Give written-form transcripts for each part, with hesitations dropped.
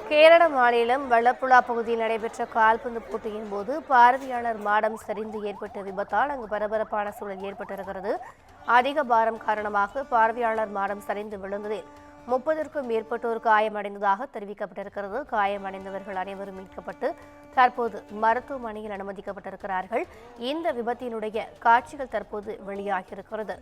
கேரள மாநிலம் வல்லப்புழா பகுதியில் நடைபெற்ற கால்பந்து போட்டியின் போது பார்வையாளர் மாடம் சரிந்து ஏற்பட்ட விபத்தால் அங்கு பரபரப்பான சூழல் ஏற்பட்டிருக்கிறது. அதிக பாரம் காரணமாக பார்வையாளர் மாடம் சரிந்து விழுந்ததில் 30க்கும் மேற்பட்டோர் காயமடைந்ததாக தெரிவிக்கப்பட்டிருக்கிறது. காயமடைந்தவர்கள் அனைவரும் மீட்கப்பட்டு தற்போது மருத்துவமனையில் அனுமதிக்கப்பட்டிருக்கிறார்கள். இந்த விபத்தினுடைய காட்சிகள் தற்போது வெளியாகியிருக்கிறது.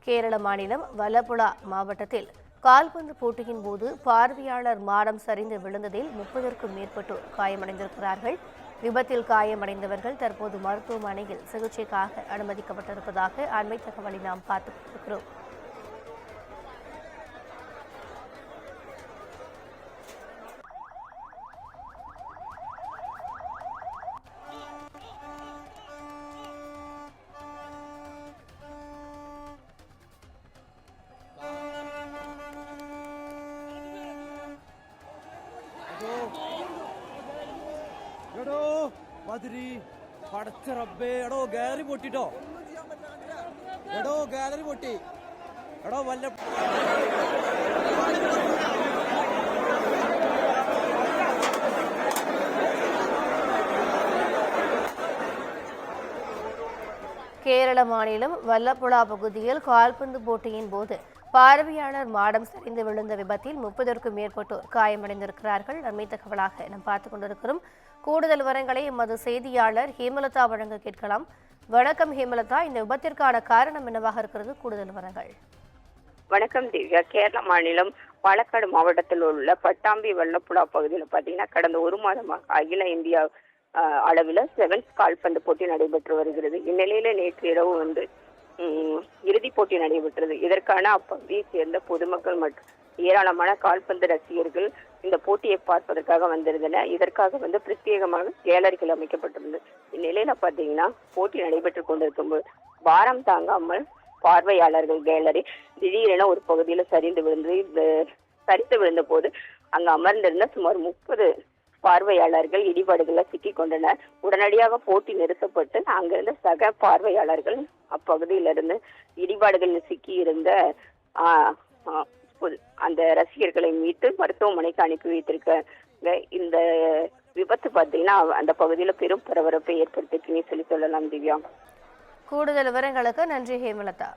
கேரள மாநிலம் வல்லப்புழா மாவட்டத்தில் கால்பந்து போட்டியின் போது பார்வையாளர் மாடம் சரிந்து விழுந்ததில் 30க்கும் மேற்பட்டோர் காயமடைந்திருக்கிறார்கள். விபத்தில் காயமடைந்தவர்கள் தற்போது மருத்துவமனையில் சிகிச்சைக்காக அனுமதிக்கப்பட்டிருப்பதாக அண்மை தகவலை நாம் பார்த்துக் கொண்டிருக்கிறோம். എടോ മധുരി പടച്ച റബ്ബേ എടോ ഗാലറി പൊട്ടിട്ടോ എടോ ഗാലറി പൊട്ടി എടോ വല്ല கேரள மாநிலம் வல்லப்புழா பகுதியில் கால்பந்து போட்டியின் போது பார்வையாளர் மாடம் சரிந்து விழுந்த விபத்தில் 30க்கும் மேற்பட்டோர் காயமடைந்திருக்கிறார்கள். அண்மை தகவலாக நாம் பார்த்துக் கொண்டிருக்கிறோம். கூடுதல் விவரங்களை எமது செய்தியாளர் ஹேமலதா வழங்க கேட்கலாம். வணக்கம் ஹேமலதா, இந்த விபத்திற்கான காரணம் என்னவாக இருக்கிறது? கூடுதல் விவரங்கள். வணக்கம் திவ்யா. கேரள மாநிலம் பாலக்காடு மாவட்டத்தில் உள்ள பட்டாம்பி வல்லப்புழா பகுதியில் பார்த்தீங்கன்னா கடந்த ஒரு மாதமாக அகில இந்தியா அளவில் செவன்ஸ் கால்பந்து போட்டி நடைபெற்று வருகிறது. இந்நிலையில நேற்று இரவு இறுதிப் போட்டி நடைபெற்றது. இதற்கான அப்பகுதியை சேர்ந்த பொதுமக்கள் மற்றும் ஏராளமான கால்பந்து ரசிகர்கள் இந்த போட்டியை பார்ப்பதற்காக வந்திருந்தனர். இதற்காக பிரத்யேகமாக கேலரிகள் அமைக்கப்பட்டிருந்தது. இந்நிலையில பார்த்தீங்கன்னா போட்டி நடைபெற்று கொண்டிருக்கும்போது பாரம் தாங்காமல் பார்வையாளர்கள் கேலரி திடீரென ஒரு பகுதியில் சரிந்து விழுந்த போது அங்கு அமர்ந்திருந்த சுமார் 30 பார்வையாளர்கள் இடிபாடுகளில் சிக்கி கொண்டனர். உடனடியாக போட்டி நிறுத்தப்பட்டு அங்கிருந்த சக பார்வையாளர்கள் அப்பகுதியிலிருந்து இடிபாடுகளில் சிக்கி இருந்த அந்த ரசிகர்களை மீட்டு மருத்துவமனைக்கு அனுப்பி வைத்திருக்க இந்த விபத்து பார்த்தீங்கன்னா அந்த பகுதியில் பெரும் பரபரப்பை ஏற்படுத்திருக்குன்னு சொல்லி சொல்லலாம் திவ்யா. கூடுதல் விவரங்களுக்கு நன்றி ஹேமலதா.